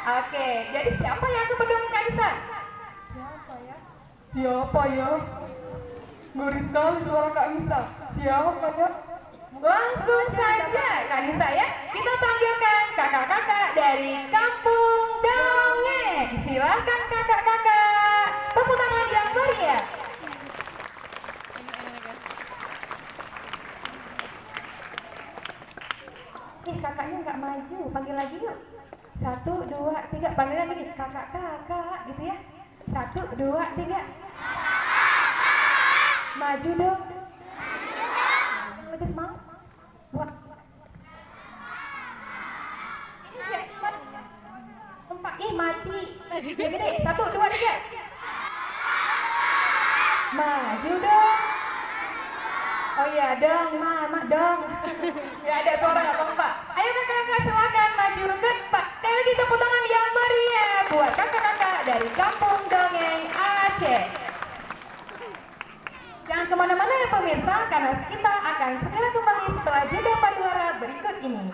Oke, jadi siapa yang kebetulan Kak Isa? Siapa ya? Siapa ya? Ngeri sekali suara Kak Nisa. Siapa ya? Langsung saja Kak Nisa ya, kita panggilkan kakak-kakak dari Kampung Dongeng. Silakan kakak-kakak, tepuk tangan yang meriah. Kakaknya nggak maju, panggil lagi yuk. 1, 2, 3, panggil lagi nih, kakak-kakak gitu ya. 1, 2, 3. Maju dong. Lebih semangat. Buat. Empat. Ih mati. Ya gede. 1, 2, 3. Maju dong. Oh iya dong, mama dong. Ya ada suara nggak kompak. Ayo kakak-kakak silakan maju ke depan. Sekali lagi tepuk tangan yang meriah buat kakak-kakak dari Kampung Dongeng Aceh. Jangan kemana-mana ya pemirsa, karena kita akan segera kembali setelah jeda pariwara berikut ini.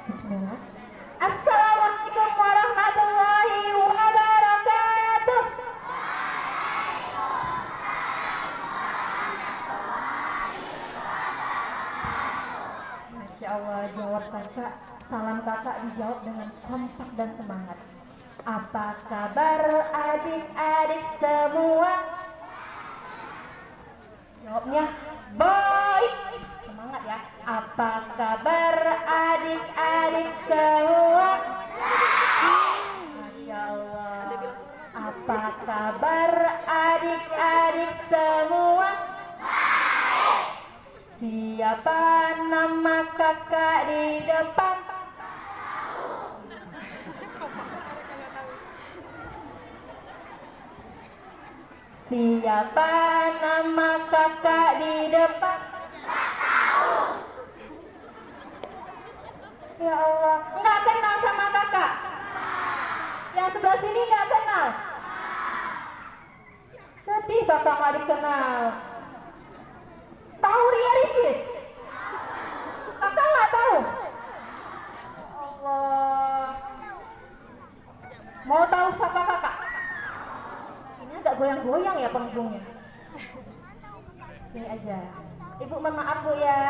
Bismillah. Assalamualaikum warahmatullahi wabarakatuh. Masya Allah, jawab kakak. Salam kakak dijawab dengan kompak dan semangat. Apa kabar adik-adik semua? Jawabnya baik. Semangat ya. Apa kabar adik-adik semua? Masya Allah. Apa kabar adik-adik semua? Siapa nama kakak di depan? Siapa nama kakak di depan? Ya Allah, nggak kenal sama kakak. Yang sebelah sini nggak kenal. Sedih kakak nggak dikenal. Tahu Ria Ricis? Kakak nggak tahu. Allah. Mau tahu siapa kakak? Ini agak goyang-goyang ya panggungnya. Sini aja. Ibu mohon maaf bu ya.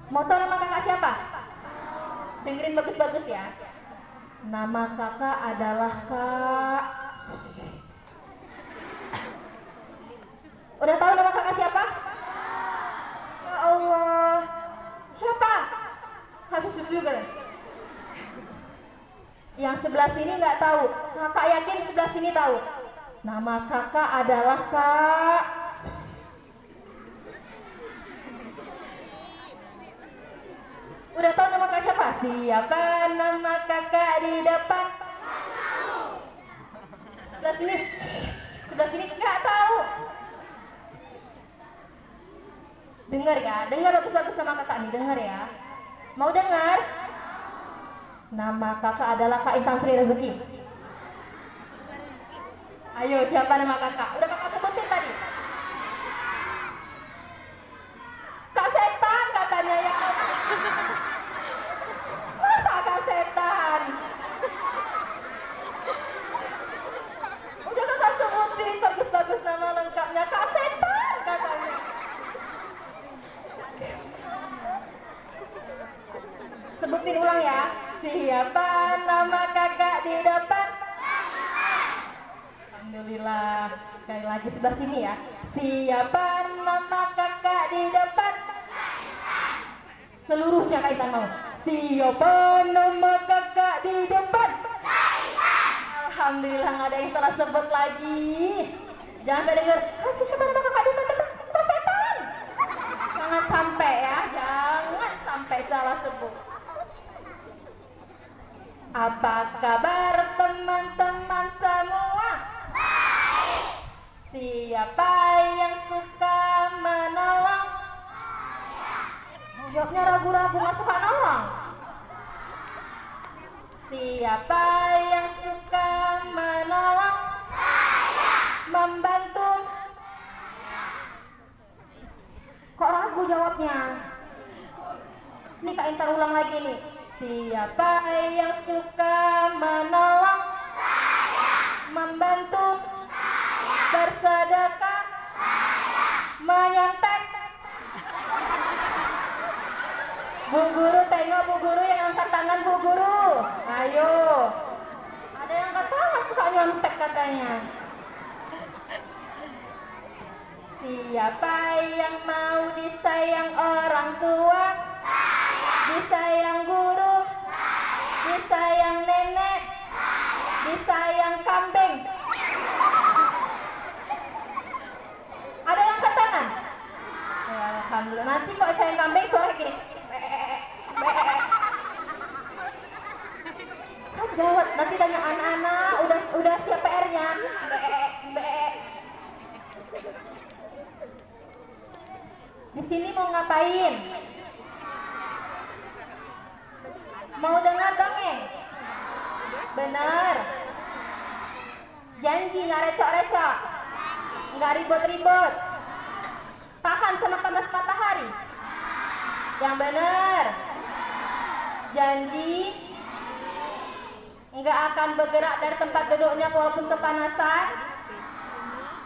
Mau tahu nama kakak siapa? Dengerin bagus-bagus ya. Nama kakak adalah Kak. Udah tahu nama kakak siapa? Ya Allah. Siapa? Harus susu juga. Yang sebelah sini nggak tahu. Kakak yakin sebelah sini tahu. Nama kakak adalah Kak. Udah tahu nama kakak siapa? Siapa nama kakak di depan? Sebelah sini nggak tahu. Dengar ya, dengar bagus-bagus sama kakak nih, dengar ya. Mau dengar? Nama kakak adalah Kak Intan Sri Rezeki. Ayo, siapa nama kakak? Udah kakak sebutin tadi. Kak Setan katanya ya. Masa Kak Setan? Udah kakak sebutin bagus-bagus nama lengkapnya Kak Setan katanya. Sebutin ulang ya. Siapa nama kakak di depan? Alhamdulillah. Sekali lagi sebelah sini ya. Siapa nama kakak di depan? Seluruhnya Kak Intan mau. Siapa nama kakak di depan? Alhamdulillah nggak ada yang salah sebut lagi. Jangan sampai denger. Siapa nama kakak di depan? Kok setan? Jangan sampai ya. Jangan sampai salah sebut. Apa kabar teman-teman semua? Siapa yang suka menolong? Jawabnya ragu-ragu, nggak suka nolong. Siapa yang suka menolong? Membantu. Kok ragu jawabnya? Nih Kak Intan ulang lagi nih. Siapa yang suka menolong? Membantu. Bersedekah. Menyontek. Bu Guru, tengok Bu Guru yang angkat tangan Bu Guru. Ayo. Ada yang angkat tangan suka nyontek katanya. Siapa yang mau disayang orang tua? Disayang guru? Disayang nenek? Disayang kambing? Ada yang angkat tangan? Ya, alhamdulillah. Nanti kalau sayang kambing suara gini. Kan jawab, nanti tanya anak-anak, udah siap PR-nya. Di sini mau ngapain? Mau dengar dongeng? Bener. Janji nggak recok-recok, nggak ribut-ribut, tahan sama panas matahari. Yang bener. Janji nggak akan bergerak dari tempat duduknya walaupun kepanasan.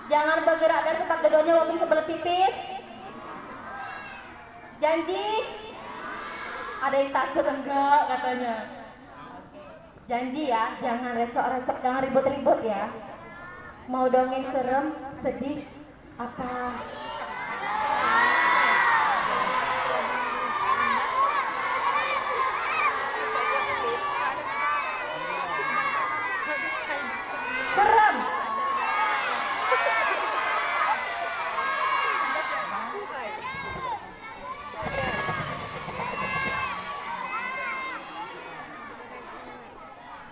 Jangan bergerak dari tempat duduknya walaupun kebelet pipis. Janji? Ada yang takut enggak katanya? Janji ya, jangan recok-recok, jangan ribut-ribut ya. Mau dongeng serem, sedih, apa? Serem.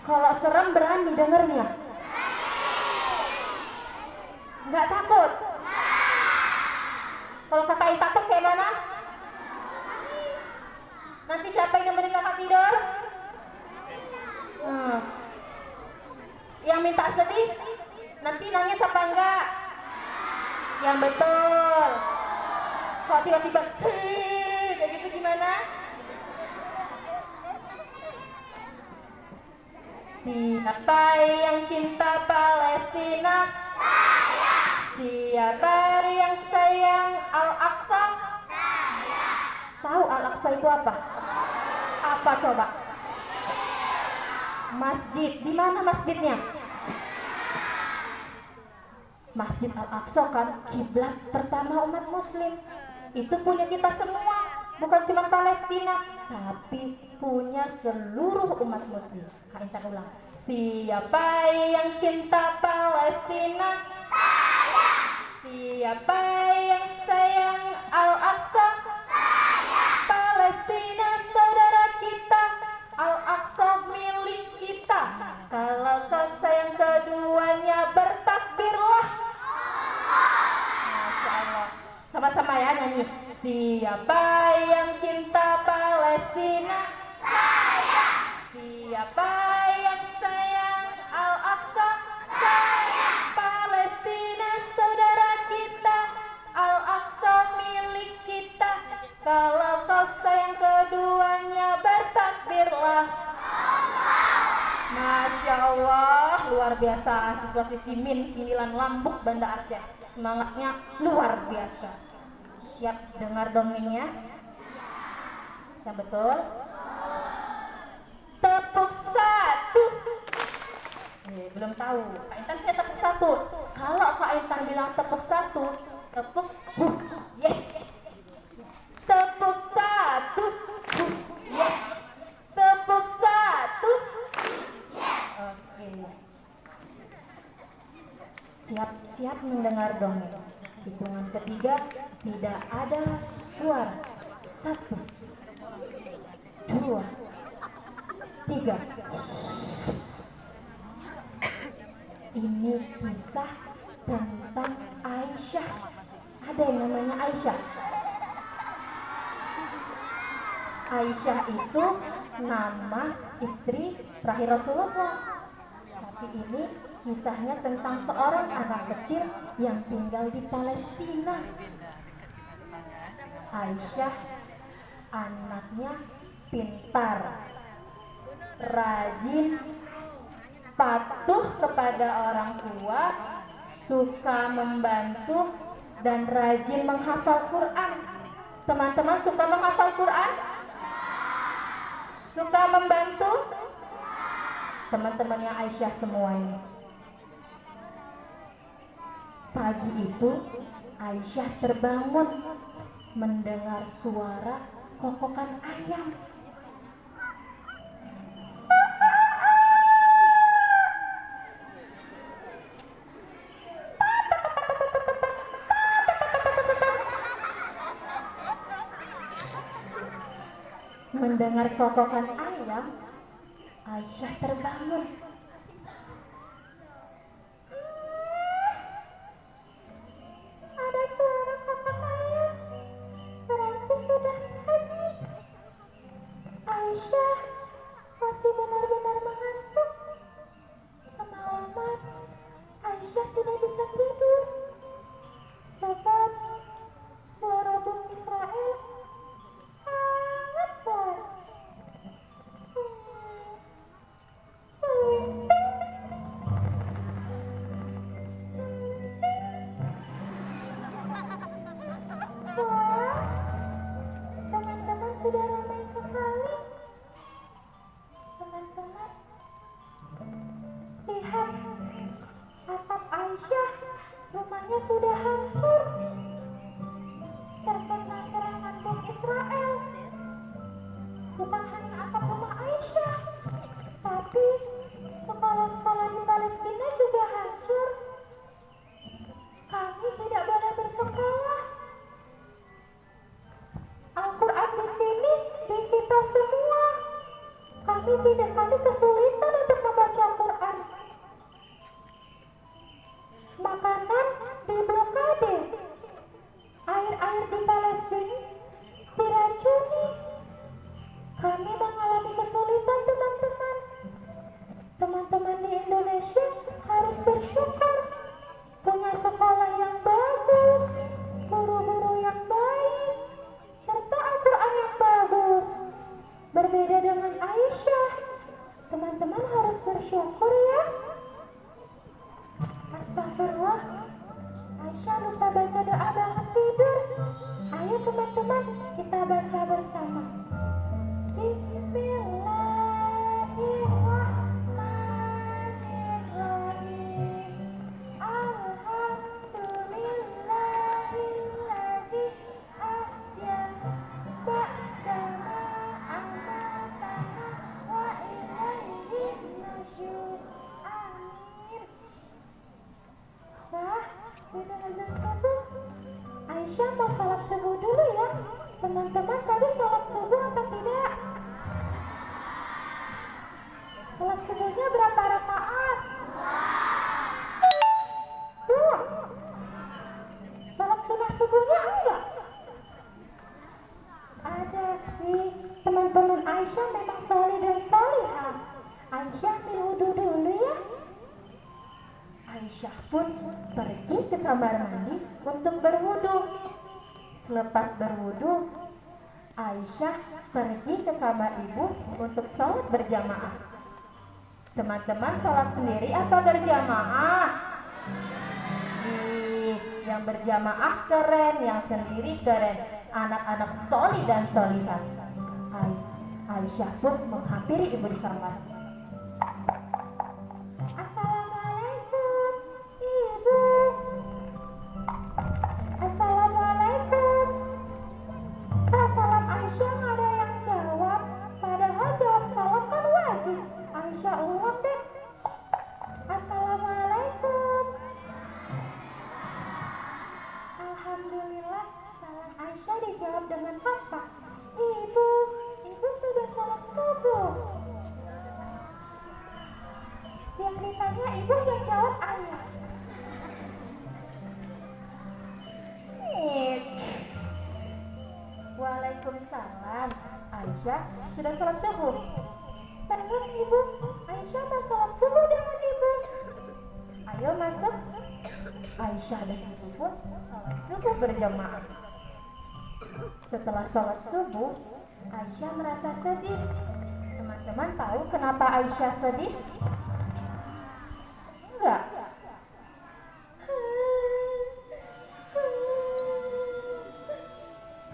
Kalau serem berani dengernya? Nggak takut? Kalau kakak takut kayak mana? Nanti siapa yang nemenin kakak tidur? Yang minta sedih? Nanti nangis apa enggak? Yang betul. Kalau tiba-tiba kayak gitu gimana? Siapa yang cinta Palestina? Saya. Siapa yang sayang Al-Aqsa? Saya. Tahu Al-Aqsa itu apa? Apa coba? Masjid. Di mana masjidnya? Masjid Al-Aqsa kan kiblat pertama umat muslim. Itu punya kita semua, bukan cuma Palestina, tapi punya seluruh umat muslim. Kak Intan ulang. Siapa yang cinta Palestina? Saya. Siapa yang sayang Al-Aqsa? Saya. Palestina saudara kita, Al-Aqsa milik kita. Kalau kau sayang keduanya bertakbirlah. Masya Allah. Sama-sama ya nyanyi. Siapa yang cinta Palestina? Saya. Siapa yang sayang Al-Aqsa? Saya. Palestina saudara kita, Al-Aqsa milik kita. Kalau kau sayang keduanya bertakbirlah. Masya Allah, luar biasa. Situasi Simin 9 Lambuk Banda Aceh, semangatnya luar biasa. Siap dengar dongengnya? Yang betul? Tepuk satu. Belum tahu. Kak Intan punya tepuk satu. Kalau Kak Intan bilang tepuk satu, tepuk yes. Tepuk satu, yes. Tepuk satu. Oke. Siap-siap mendengar dongeng. Hitungan ketiga tidak ada suara. 1, 2, 3. Ini kisah tentang Aisyah. Ada yang namanya Aisyah. Aisyah itu nama istri terakhir Rasulullah. Tapi ini kisahnya tentang seorang anak kecil yang tinggal di Palestina. Aisyah anaknya pintar, rajin, patuh kepada orang tua, suka membantu, dan rajin menghafal Quran. Teman-teman suka menghafal Quran? Suka membantu? Teman-temannya Aisyah semuanya. Pagi itu Aisyah terbangun mendengar suara kokokan ayam. Mendengar kokokan ayam, Aisyah terbangun. Ada suara kokok ayam, berarti sudah pagi. Aisyah masih benar-benar mengantuk. Semalaman Aisyah tidak bisa tidur sebab suara burung Israel sangat kuat. Wah, teman-teman sudah ramai sekali. Teman-teman, lihat atap Aisyah, rumahnya sudah hancur terkena serangan bom Israel. Bukan hanya atap rumah Aisyah, tapi sekolah-sekolah di Palestina juga hancur. Kami tidak boleh bersekolah. Al-Quran di sini disita semua. Kami kesulitan untuk membaca Quran. Makanan diblokade. Air-air di Palestina diracuni. Kami mengalami kesulitan, teman-teman. Teman-teman di Indonesia harus bersyukur punya sekolah yang bagus, guru-guru yang baik, serta Al-Quran yang bagus. Berbeda dengan Aisyah, teman-teman harus bersyukur ya. Astagfirullah, Aisyah lupa baca doa bangun tidur. Ayo teman-teman, kita baca bersama. Bismillahirrahmanirrahim. Alhamdulillahilladzi ahya ba'dama amatana wa ilaihin nusyur. Amin. Wah, sudah azan subuh. Aisyah mau sholat subuh dulu ya. Teman-teman tadi sholat subuh atau tidak? Sholat subuhnya berapa rakaat? 2. Sholat sunnah subuhnya enggak? Ada. Teman-teman Aisyah memang soleh dan solehah. Aisyah ambil wudhu dulu ya. Aisyah pun pergi ke kamar mandi untuk berwudhu. Selepas berwudhu, Aisyah pergi ke kamar ibu untuk sholat berjamaah. Teman-teman sholat sendiri atau berjamaah? Yang berjamaah keren, yang sendiri keren. Anak-anak solih dan solihah. Aisyah pun menghampiri ibu di kamar. Assalamualaikum, ibu. Assalamualaikum. Kok salam Aisyah nggak ada yang jawab? Padahal jawab salam kan wajib. Aisyah ulang deh. Assalamualaikum. Alhamdulillah, salam Aisyah dijawab dengan papa. Ibu sudah sholat subuh. subuh. Pengen ibu, Aisyah mau sholat subuh dengan ibu. Ayo masuk. Aisyah dan ibu pun sholat subuh berjamaah. Setelah sholat subuh, Aisyah merasa sedih. Teman-teman tahu kenapa Aisyah sedih? Enggak?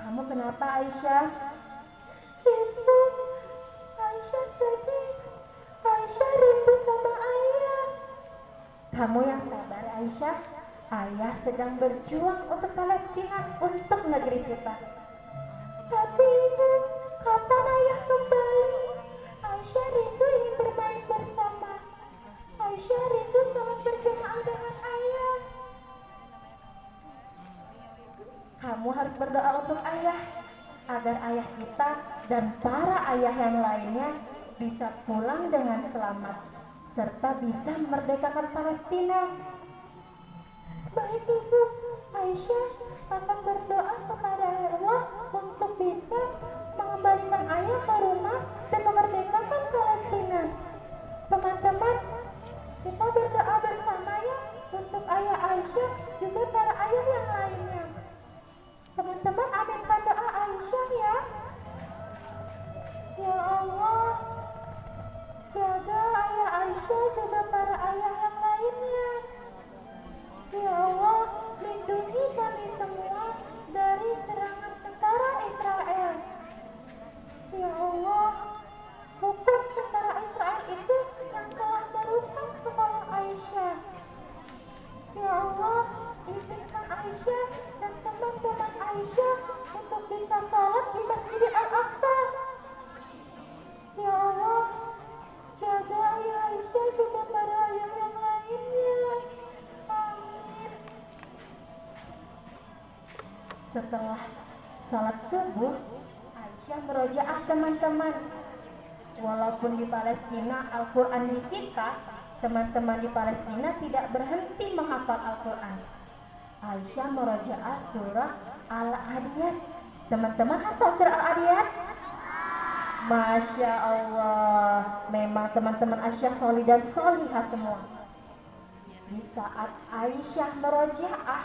Kamu kenapa Aisyah? Ibu, Aisyah sedih. Aisyah rindu sama ayah. Kamu yang sabar Aisyah. Ayah sedang berjuang untuk Palestina, untuk negeri kita. Tapi ibu, kapan ayah kembali? Aisyah rindu ingin bermain bersama. Aisyah rindu sholat berjamaah dengan ayah. Kamu harus berdoa untuk ayah, agar ayah kita dan para ayah yang lainnya bisa pulang dengan selamat, serta bisa memerdekakan Palestina. Baik ibu, Aisyah akan berdoa kepada Allah untuk bisa mengembalikan ayah ke rumah dan memerdekakan Palestina. Teman-teman, kita berdoa bersama ya untuk ayah Aisyah juga para ayah yang lainnya. Teman-teman aminkan doa Aisyah ya. Ya Allah, jaga ayah Aisyah juga para ayah yang lainnya. Ya Allah, lindungi kami semua dari serangan tentara Israel. Ya Allah, hukum tentara Israel itu yang telah merusak sekolah Aisyah. Ya Allah, izinkan Aisyah dan teman-teman Aisyah untuk bisa sholat di Masjid Al-Aqsa. Ya Allah, jaga ayah Aisyah juga para ayah yang lainnya. Amin. Setelah sholat subuh, Aisyah merojaah teman-teman. Walaupun di Palestina Al-Quran disita, teman-teman di Palestina tidak berhenti menghafal Al-Quran. Aisyah merojaah surah Al-Adiyat. Teman-teman hafal surah Al-Adiyat? Masya Allah, memang teman-teman Aisyah solih dan solihah semua. Di saat Aisyah merojaah,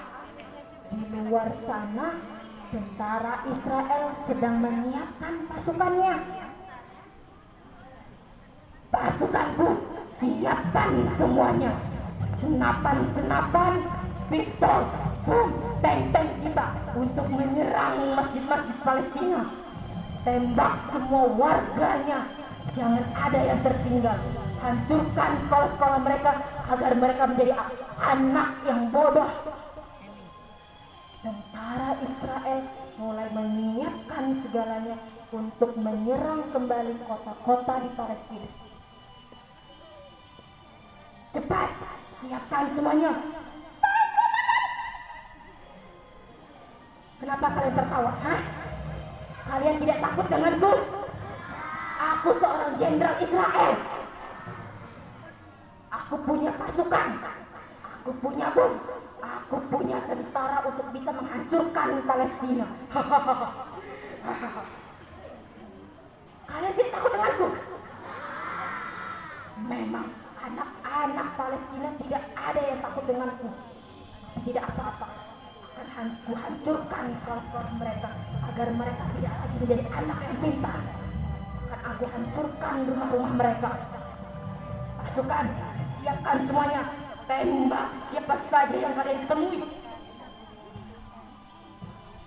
di luar sana tentara Israel sedang menyiapkan pasukannya. Pasukanku, siapkan semuanya. Senapan-senapan, pistol, bom, tank-tank kita untuk menyerang masjid-masjid Palestina. Tembak semua warganya, jangan ada yang tertinggal. Hancurkan sekolah-sekolah mereka agar mereka menjadi anak yang bodoh. Tentara Israel mulai menyiapkan segalanya untuk menyerang kembali kota-kota di Palestina. Cepat, siapkan semuanya. Kenapa kalian tertawa? Hah? Kalian tidak takut denganku? Aku seorang jenderal Israel. Aku punya pasukan. Aku punya bom. Aku punya tentara untuk bisa menghancurkan Palestina. Kalian tidak takut denganku? Memang anak-anak Palestina tidak ada yang takut denganku. Tidak apa-apa. Akan ku hancurkan sekolah-sekolah mereka agar mereka tidak lagi menjadi anak yang pintar. Akan aku hancurkan rumah-rumah mereka. Pasukan, siapkan semuanya. Tembak siapa saja yang kalian temui.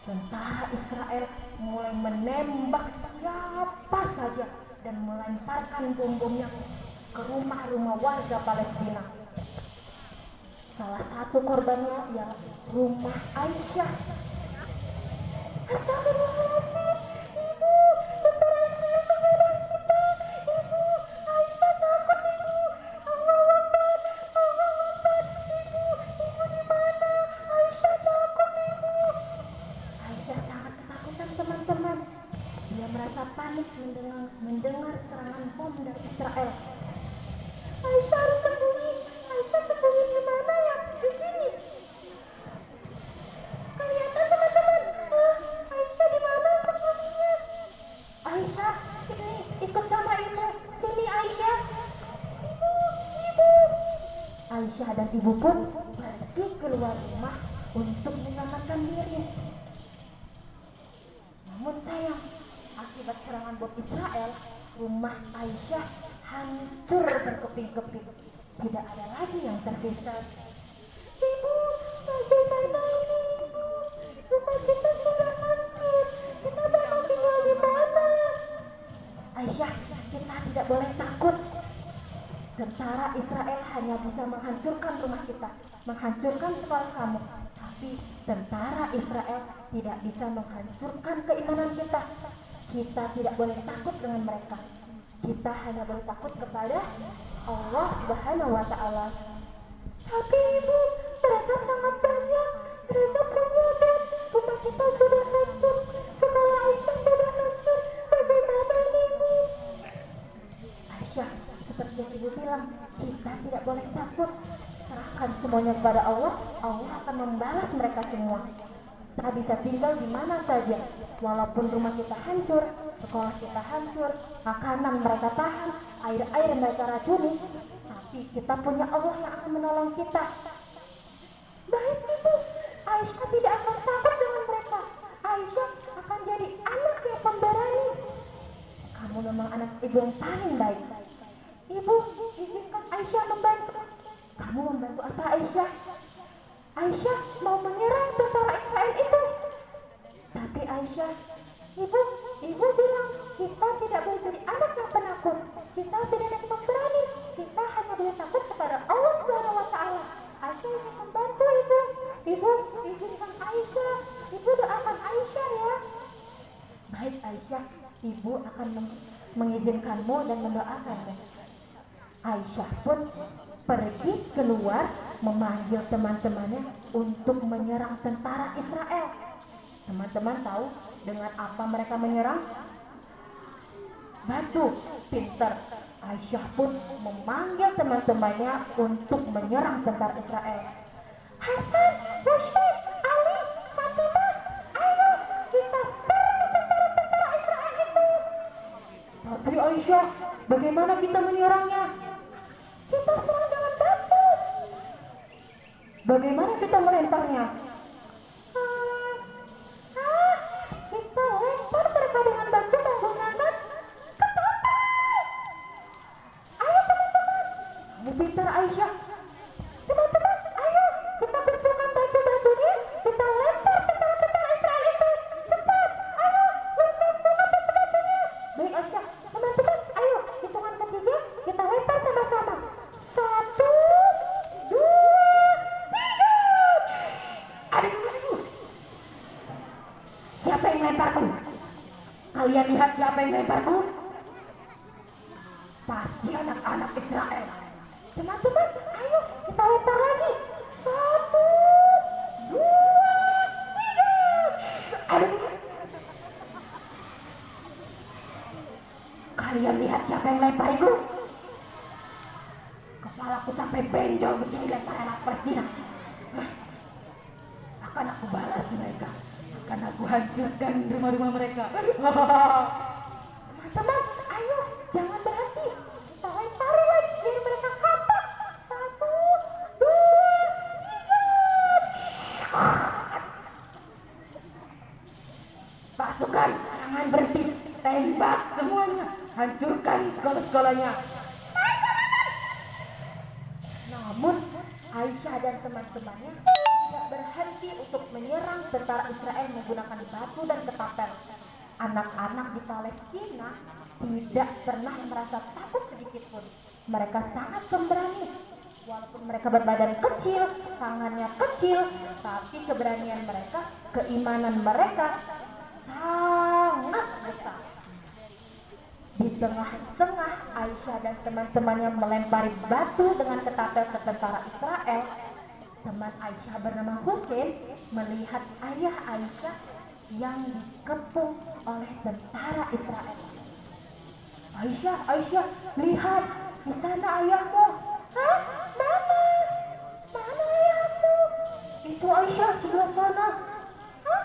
Tentara Israel mulai menembak siapa saja dan melemparkan bom-bomnya ke rumah-rumah warga Palestina. Salah satu korbannya ialah rumah Aisyah. Astagfirullahaladzim, ibu, tentara Israel menyerang kita. Ibu, Aisyah takut ibu. Allahu Akbar, Allahu Akbar. Ibu di mana? Aisyah takut ibu. Aisyah sangat ketakutan teman-teman. Dia merasa panik mendengar serangan bom dari Israel. Aisyah harus sembunyi. Aisyah sembunyi di mana ya? Di sini. Kelihatan teman-teman. Aisyah di mana sembunyinya? Aisyah, sini ikut sini Aisyah. Ibu. Aisyah dan ibu pun pergi keluar rumah untuk menyelamatkan diri. Namun sayang, akibat serangan bom Israel, rumah Aisyah hancur berkeping-keping. Tidak ada lagi yang tersisa. Ibu, bagaimana ini ibu? Rumah kita sudah hancur. Kita mau tinggal di mana? Aisyah, kita tidak boleh takut. Tentara Israel hanya bisa menghancurkan rumah kita, menghancurkan sekolah kamu. Tapi tentara Israel tidak bisa menghancurkan keimanan kita. Kita tidak boleh takut dengan mereka. Kita hanya boleh takut kepada Allah Subhanahu wa Ta'ala. Tapi ibu, mereka sangat banyak. Mereka punya dan rumah kita sudah hancur. Sekolah Aisyah sudah hancur. Bagaimana ibu? Aisyah, seperti yang ibu bilang, kita tidak boleh takut. Serahkan semuanya kepada Allah. Allah akan membalas mereka semua. Kita bisa tinggal di mana saja. Walaupun rumah kita hancur, sekolah kita hancur, makanan mereka tahan, air mereka racuni, tapi kita punya Allah yang akan menolong kita. Baik ibu, Aisyah tidak akan takut dengan mereka. Aisyah akan jadi anak yang pemberani. Kamu memang anak ibu yang paling baik. Ibu, izinkan Aisyah membantu. Kamu membantu apa Aisyah? Aisyah mau menyerang tentara Israel itu. Tapi Aisyah, ibu bilang kita tidak boleh jadi anak yang penakut. Kita sudah anak pemberani. Kita hanya boleh takut kepada Allah Subhanahu wa Ta'ala. Aisyah ingin membantu ibu. Ibu, izinkan Aisyah. Ibu doakan Aisyah ya. Baik Aisyah, ibu akan mengizinkanmu dan mendoakanmu. Aisyah pun pergi keluar memanggil teman-temannya untuk menyerang tentara Israel. Teman-teman tahu dengan apa mereka menyerang? Batu. Pinter. Aisyah pun memanggil teman-temannya untuk menyerang tentara Israel. Hasan, Rashid, Ali, Fatimah, ayo kita serang tentara Israel itu. Tapi Aisyah, bagaimana kita menyerangnya? Kita serang dengan batu. Bagaimana kita melemparnya? Kita lempar mereka dengan batu menggunakan ketapel. Ayo teman-teman, kamu pintar Aisyah. Teman-teman, ayo kita kumpulkan batu-batunya, kita lempar tentara Israel itu. Cepat, ayo lempar batu-batunya. Baik Aisyah, teman-teman, ayo hitungan ketiga kita lempar sama-sama. 1, 2, 3. Aduh. Siapa yang lemparku? Kalian lihat siapa yang lemparku? Pasti anak-anak Israel. Teman-teman, ayo kita lempar lagi. 1, 2, 3. Aduh. Kalian lihat siapa yang lempariku? Kepalaku sampai benjol begini lempar anak Palestina. Akan aku balas mereka. Akan aku hancurkan rumah-rumah mereka. Teman-teman, ayo jangan berhenti. Kita lempari lagi biar mereka kapok. 1, 2, 3. Pasukan, jangan berhenti. Tembak semuanya. Hancurkan sekolah-sekolahnya. Namun Aisyah dan teman-temannya tidak berhenti untuk menyerang tentara Israel menggunakan batu dan ketapel. Anak-anak di Palestina tidak pernah merasa takut sedikit pun. Mereka sangat pemberani. Walaupun mereka berbadan kecil, tangannya kecil, tapi keberanian mereka, keimanan mereka sangat besar. Di tengah-tengah Aisyah dan teman-temannya melempari batu dengan ketapel ke tentara Israel, teman Aisyah bernama Husain melihat ayah Aisyah yang dikepung oleh tentara Israel. Aisyah, lihat di sana ayahmu. Hah? Mana? Mana ayahmu? Itu Aisyah sebelah sana. Hah?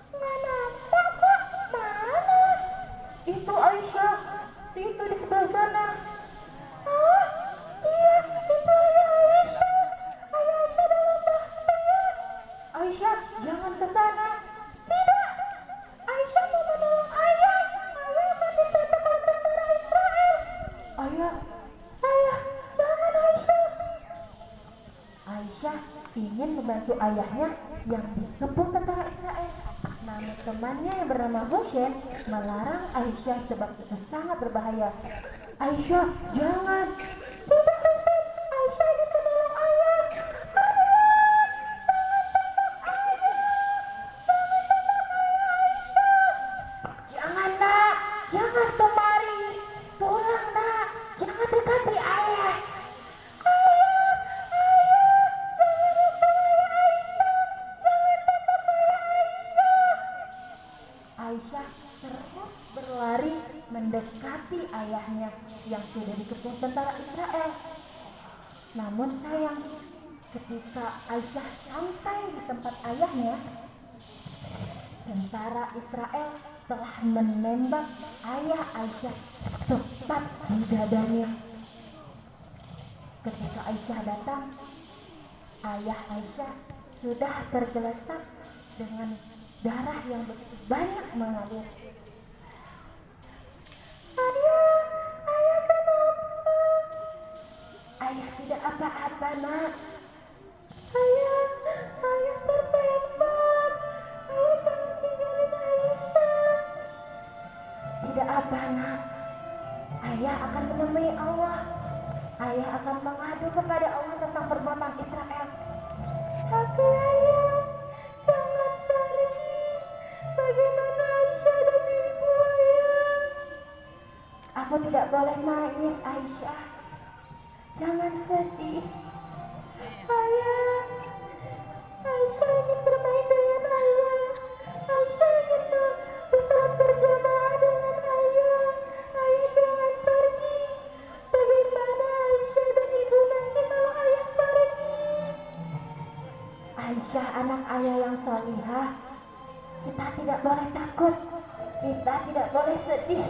Nggak nampak kok. Mana? Itu Aisyah, si itu di sebelah sana. membantu ayahnya yang dikepung tentara Israel. Namun temannya yang bernama Hussein melarang Aisyah sebab itu sangat berbahaya. Aisyah, jangan. Tidak Hussein, Aisyah ingin menolong ayah. Jangan nak, jangan kemari. Pulang nak, jangan dekati ayah. Aisyah terus berlari mendekati ayahnya yang sudah dikepung tentara Israel. Namun sayang, ketika Aisyah sampai di tempat ayahnya, tentara Israel telah menembak ayah Aisyah tepat di dadanya. Ketika Aisyah datang, ayah Aisyah sudah tergeletak dengan darah yang begitu banyak mengalir. Ayah kenapa? Ayah tidak apa-apa nak. Ayah tertembak. Ayah jangan tinggalin Aisyah. Tidak apa nak. Ayah akan menemui Allah. Ayah akan mengadu kepada Allah tentang perbuatan Israel. Tapi ayah, jangan pergi. Bagaimana Aisyah dan ibu ayah? Aku tidak boleh nangis Aisyah. Jangan sedih. Ayah, Aisyah ingin bermain dengan ayah. Aisyah ingin bersolat berjamaah dengan ayah. Ayah jangan pergi. Bagaimana Aisyah dan ibu nanti kalau ayah pergi? Aisyah anak ayah yang salihah. Kita tidak boleh takut. Kita tidak boleh sedih.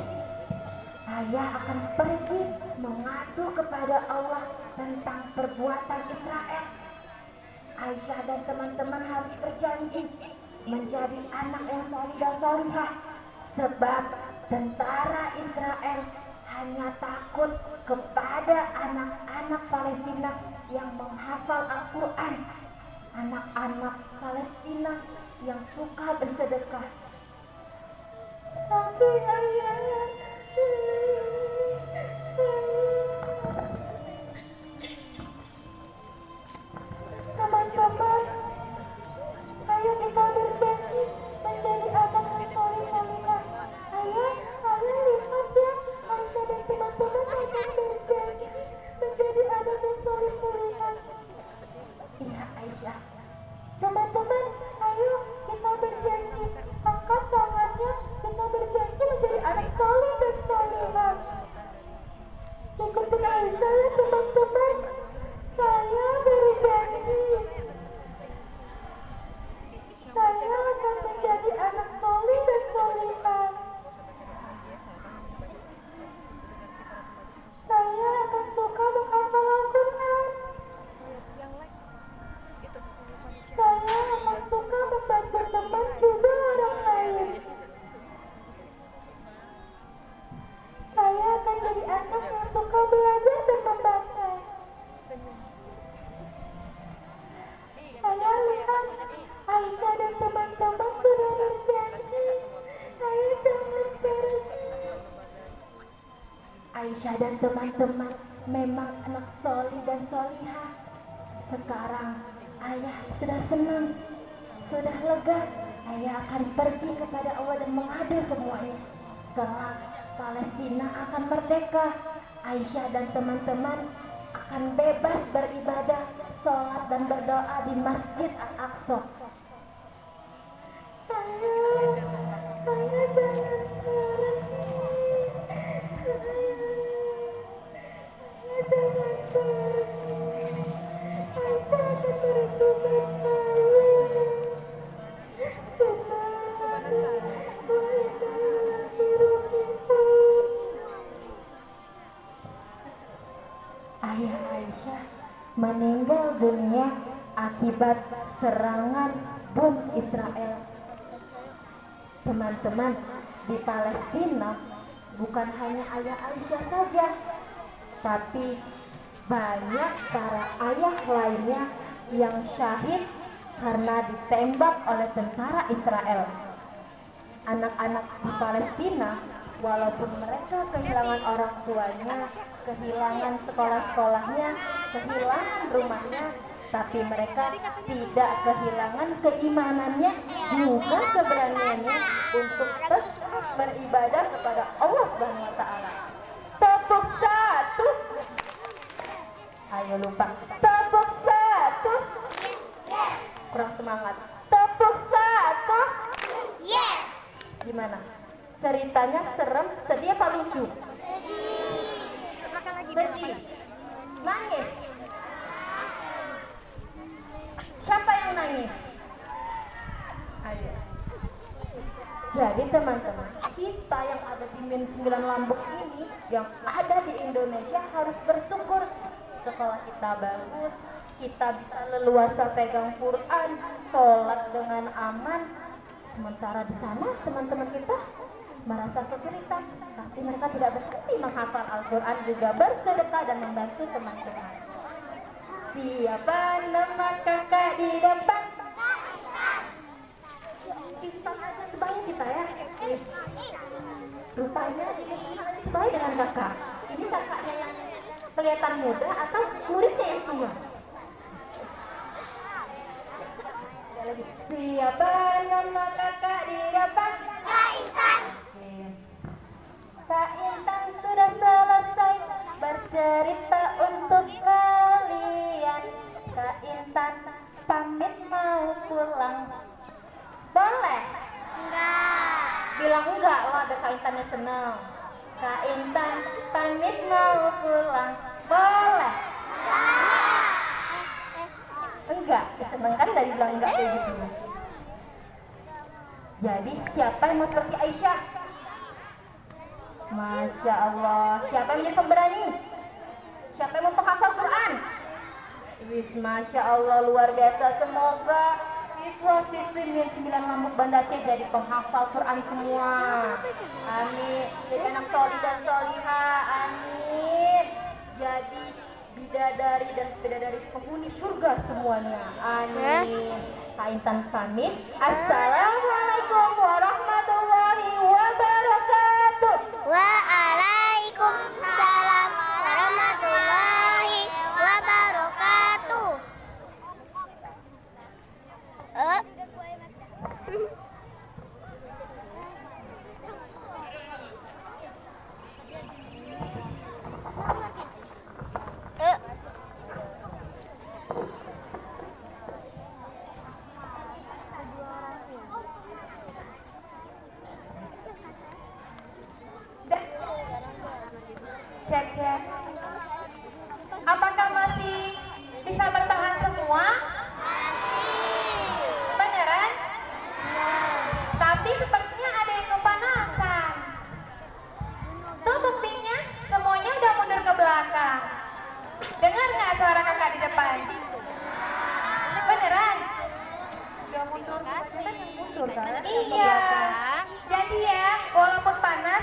Ayah akan pergi mengadu kepada Allah tentang perbuatan Israel. Aisyah dan teman-teman harus berjanji menjadi anak yang salih dan salihah, sebab tentara Israel hanya takut kepada anak-anak Palestina yang menghafal Al-Quran, anak-anak Palestina yang suka bersedekah. Tapi ayah, teman-teman, ayo kita berjanji menjadi anak yang soleh solehah. Ayah lihat ya, Aisyah dan teman-teman akan berjanji menjadi anak yang soleh solehah. Iya Aisyah. Teman-teman, ayo kita berjanji. Angkat tangannya, kita berjanji menjadi anak soleh dan solehah. Ikutin Aisyah ya teman-teman. Saya berjanji. Saya akan menjadi anak soleh dan solehah. Saya akan suka menghafal Al-Quran. Saya akan suka membantu teman juga orang lain. Saya akan jadi anak yang suka belajar dan membaca. Ayah lihat, Aisyah dan teman-teman sudah berjanji. Ayah jangan pergi. Aisyah dan teman-teman memang anak solih dan solihah. Sekarang ayah sudah senang, sudah lega. Ayah akan pergi kepada Allah dan mengadu semuanya. Kelak Palestina akan merdeka. Aisyah dan teman-teman akan bebas beribadah, sholat dan berdoa di Masjid Al-Aqsa. Ayah jangan pergi. Ayah jangan pergi. Aisyah akan merindukan ayah Aisyah meninggal dunia akibat serangan bom Israel. Teman-teman, di Palestina bukan hanya ayah Aisyah saja, tapi banyak para ayah lainnya yang syahid karena ditembak oleh tentara Israel. Anak-anak di Palestina, walaupun mereka kehilangan orang tuanya, kehilangan sekolah-sekolahnya, kehilangan rumahnya, tapi mereka tidak kehilangan keimanannya, juga keberaniannya untuk terus beribadah kepada Allah Subhanahu wa taala. Tepuk satu. Ayo lupa. Tepuk satu. Kurang semangat. Tepuk satu. Yes. Gimana? Ceritanya serem, sedih apa lucu? Sedih. Nangis. Siapa yang nangis? Ayo. Jadi teman-teman, kita yang ada di Min 9 Lambuk ini, yang ada di Indonesia harus bersyukur. Sekolah kita bagus, kita bisa leluasa pegang Quran, sholat dengan aman. Sementara di sana teman-teman kita merasa kesulitan, tapi mereka tidak berhenti menghafal Al-Quran, juga bersedekah dan membantu teman-teman. Siapa nama kakak di depan? Kita aja sebaya kita ya. Rupanya ini sebaya dengan kakak. Ini kakaknya yang kelihatan muda atau muridnya yang tua? Lagi. Siapa nama kakak di depan? Kak Intan. Kak Intan sudah selesai bercerita untuk kalian. Kak Intan pamit mau pulang. Boleh? Enggak. Bilang enggak, oh ada Kak Intannya senang. Kak Intan pamit mau pulang. Boleh? Enggak, seneng kan dari bilang enggak kayak gitu. Jadi siapa yang mau seperti Aisyah? Masya Allah. Siapa yang menjadi pemberani? Siapa yang mau penghafal Quran? Wis, Masya Allah, luar biasa. Semoga siswa-siswi Min 9 Lambuk Banda Aceh jadi penghafal Quran semua. Amin. Jadi anak solih dan solihah. Amin. Jadi bidadari dan bidadari penghuni surga semuanya. Amin. Kak Intan pamit. Assalamualaikum warahmatullahi wabarakatuh. Waalaikumsalam warahmatullahi wabarakatuh. Cek, cek. Apakah masih bisa bertahan semua? Beneran? Tapi sepertinya ada yang kepanasan. Tuh buktinya, semuanya udah mundur ke belakang. Dengar nggak suara kakak di depan? Beneran? Udah mundur, mundur kan? Iya. Jadi ya,